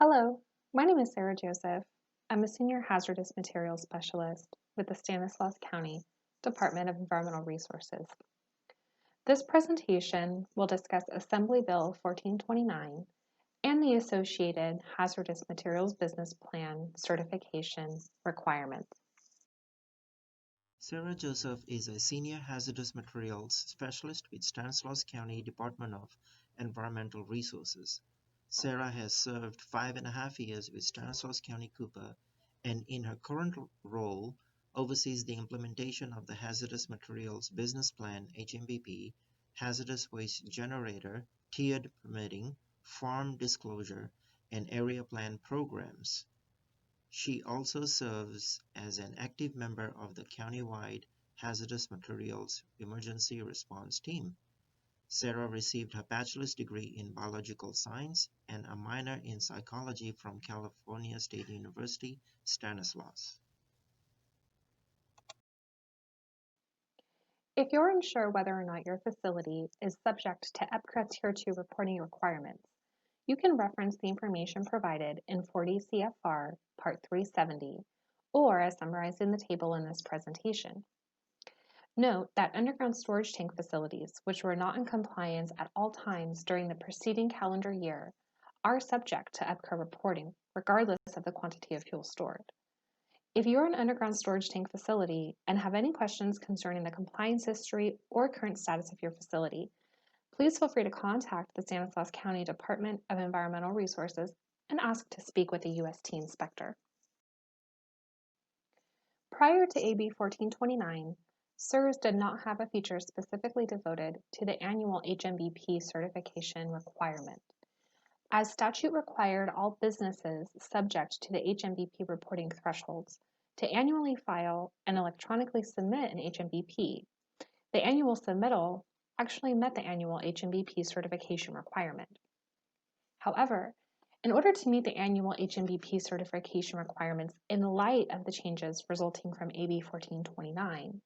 Hello, my name is Sarah Joseph. I'm a Senior Hazardous Materials Specialist with the Stanislaus County Department of Environmental Resources. This presentation will discuss Assembly Bill 1429 and the associated Hazardous Materials Business Plan certification requirements. Sarah Joseph is a Senior Hazardous Materials Specialist with Stanislaus County Department of Environmental Resources. Sarah has served 5.5 years with Stanislaus County Cooper and in her current role oversees the implementation of the Hazardous Materials Business Plan HMBP, Hazardous Waste Generator, Tiered Permitting, Farm Disclosure, and Area Plan programs. She also serves as an active member of the countywide Hazardous Materials Emergency Response Team. Sarah received her bachelor's degree in biological science and a minor in psychology from California State University, Stanislaus. If you're unsure whether or not your facility is subject to EPCRA Tier 2 reporting requirements, you can reference the information provided in 40 CFR Part 370, or as summarized in the table in this presentation. Note that underground storage tank facilities, which were not in compliance at all times during the preceding calendar year, are subject to EPCRA reporting, regardless of the quantity of fuel stored. If you're an underground storage tank facility and have any questions concerning the compliance history or current status of your facility, please feel free to contact the Stanislaus County Department of Environmental Resources and ask to speak with a UST inspector. Prior to AB 1429, CSRS did not have a feature specifically devoted to the annual HMBP certification requirement. As statute required all businesses subject to the HMBP reporting thresholds to annually file and electronically submit an HMBP, the annual submittal actually met the annual HMBP certification requirement. However, in order to meet the annual HMBP certification requirements in light of the changes resulting from AB 1429,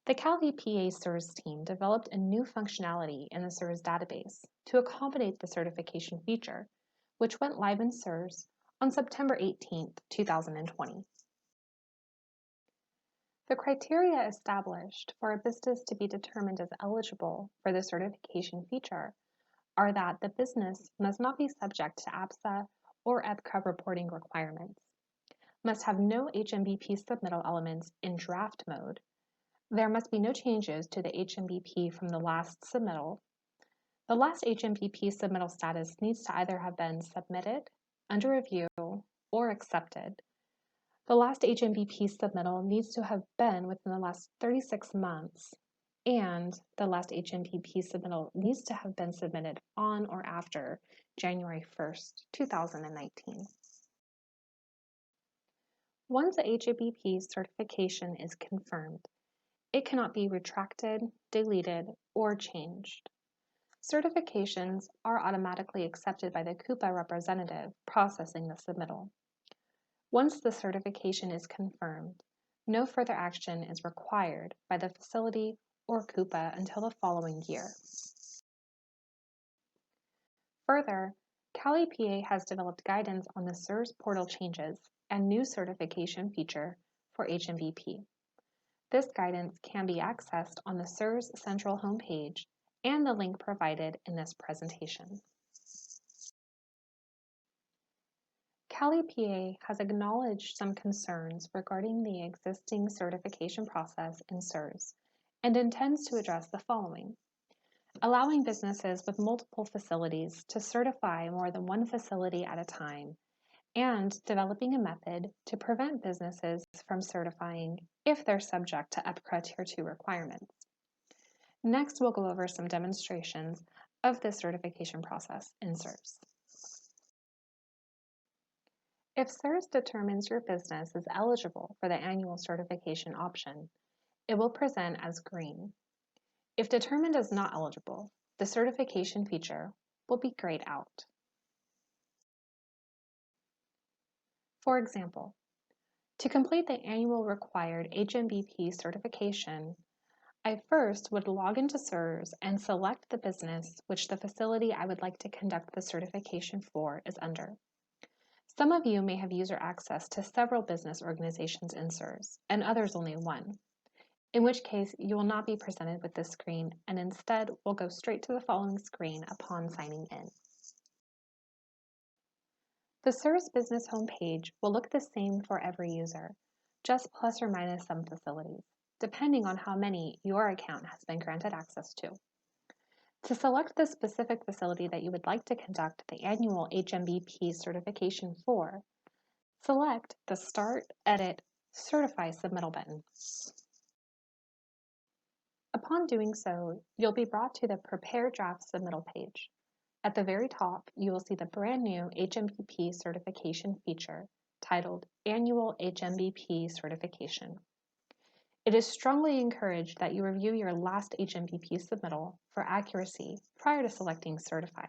the Cal EPA CSRS team developed a new functionality in the CSRS database to accommodate the certification feature, which went live in CSRS on September 18, 2020. The criteria established for a business to be determined as eligible for the certification feature are that the business must not be subject to APSA or EPCA reporting requirements, must have no HMBP submittal elements in draft mode, there must be no changes to the HMBP from the last submittal, the last HMBP submittal status needs to either have been submitted, under review, or accepted. The last HMBP submittal needs to have been within the last 36 months, and the last HMBP submittal needs to have been submitted on or after January 1st, 2019. Once a HMBP certification is confirmed, it cannot be retracted, deleted, or changed. Certifications are automatically accepted by the CUPA representative processing the submittal. Once the certification is confirmed, no further action is required by the facility or CUPA until the following year. Further, Cal EPA has developed guidance on the CSRS portal changes and new certification feature for HMBP. This guidance can be accessed on the CSRS Central homepage and the link provided in this presentation. Cal EPA has acknowledged some concerns regarding the existing certification process in CSRS and intends to address the following: allowing businesses with multiple facilities to certify more than one facility at a time, and developing a method to prevent businesses from certifying if they're subject to EPCRA Tier 2 requirements. Next, we'll go over some demonstrations of the certification process in CSRS. If CSRS determines your business is eligible for the annual certification option, it will present as green. If determined as not eligible, the certification feature will be grayed out. For example, to complete the annual required HMBP certification, I first would log into CSRS and select the business which the facility I would like to conduct the certification for is under. Some of you may have user access to several business organizations in SIRS, and others only one, in which case you will not be presented with this screen and instead will go straight to the following screen upon signing in. The SIRS business homepage will look the same for every user, just plus or minus some facilities, depending on how many your account has been granted access to. To select the specific facility that you would like to conduct the annual HMBP certification for, select the Start, Edit, Certify Submittal button. Upon doing so, you'll be brought to the Prepare Draft Submittal page. At the very top, you will see the brand new HMBP certification feature titled Annual HMBP Certification. It is strongly encouraged that you review your last HMBP submittal for accuracy prior to selecting Certify.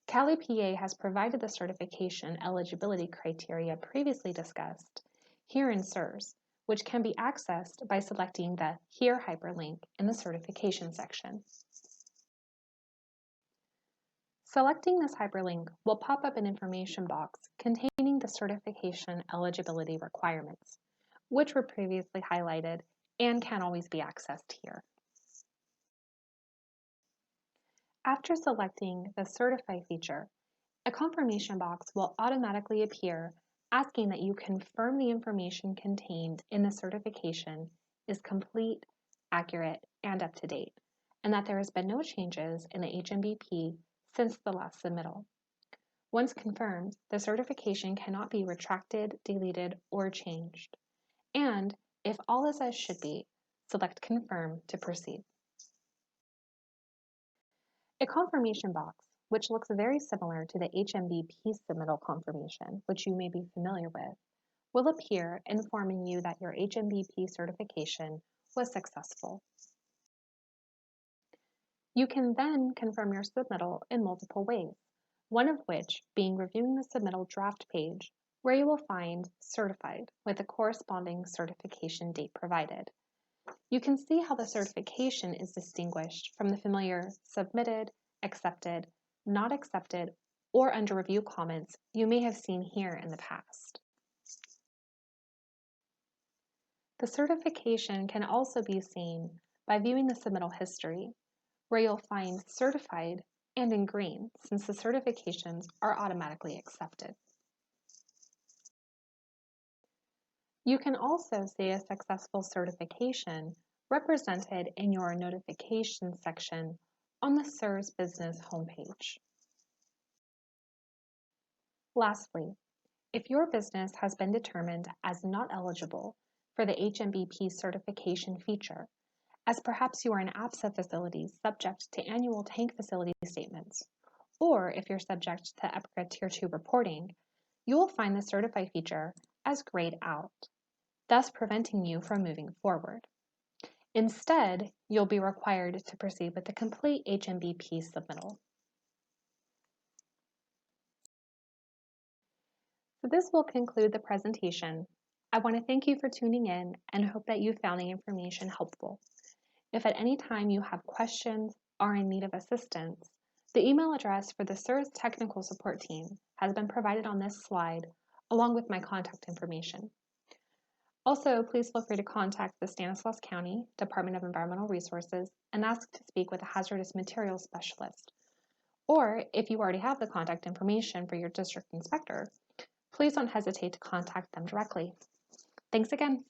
Cali PA has provided the certification eligibility criteria previously discussed here in SIRS, which can be accessed by selecting the Here hyperlink in the certification section. Selecting this hyperlink will pop up an information box containing the certification eligibility requirements, which were previously highlighted and can always be accessed here. After selecting the Certify feature, a confirmation box will automatically appear asking that you confirm the information contained in the certification is complete, accurate, and up to date, and that there has been no changes in the HMBP since the last submittal. Once confirmed, the certification cannot be retracted, deleted, or changed. And if all is as should be, select Confirm to proceed. A confirmation box, which looks very similar to the HMBP submittal confirmation, which you may be familiar with, will appear informing you that your HMBP certification was successful. You can then confirm your submittal in multiple ways, one of which being reviewing the submittal draft page, where you will find Certified with the corresponding certification date provided. You can see how the certification is distinguished from the familiar Submitted, Accepted, Not Accepted, or Under Review comments you may have seen here in the past. The certification can also be seen by viewing the submittal history, where you'll find Certified and in green, since the certifications are automatically accepted. You can also see a successful certification represented in your notifications section on the SIRS business homepage. Lastly, if your business has been determined as not eligible for the HMBP certification feature, as perhaps you are an APSA facility subject to annual tank facility statements, or if you're subject to EPCA Tier 2 reporting, you will find the Certify feature as grayed out, thus preventing you from moving forward. Instead, you'll be required to proceed with the complete HMBP submittal. So this will conclude the presentation. I want to thank you for tuning in and hope that you found the information helpful. If at any time you have questions or are in need of assistance, the email address for the SIRS Technical Support Team has been provided on this slide, along with my contact information. Also, please feel free to contact the Stanislaus County Department of Environmental Resources and ask to speak with a hazardous materials specialist. Or, if you already have the contact information for your district inspector, please don't hesitate to contact them directly. Thanks again.